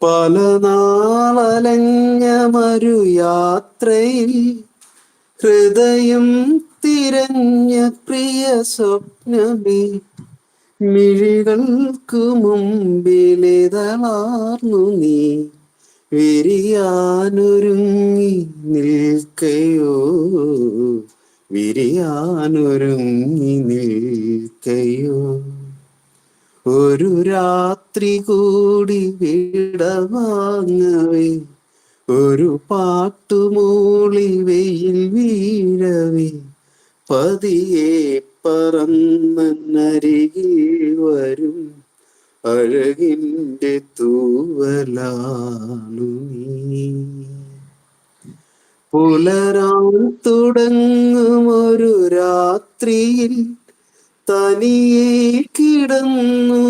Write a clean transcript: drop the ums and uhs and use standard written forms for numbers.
പല നാളലഞ്ഞ മരു യാത്രയിൽ ഹൃദയം തിരഞ്ഞ പ്രിയ സ്വപ്നമേ, മിഴികൾക്കു മുമ്പിലിതളാർന്നു നീ വിരിയാനൊരുങ്ങി നിൽക്കയോ, വിരിയാനൊരുങ്ങി നിൽക്കയോ. ഒരു രാത്രി കൂടി വിടവാങ്ങവേ, ഒരു പാട്ടുമൂളി വെയിൽ വീഴവേ, പതിയെ പറന്നരികിൽ വരും അഴകിൻ്റെ തൂവലാണു നീ. പുലരാൻ തുടങ്ങും ഒരു രാത്രിയിൽ തനിയെ കിടന്നു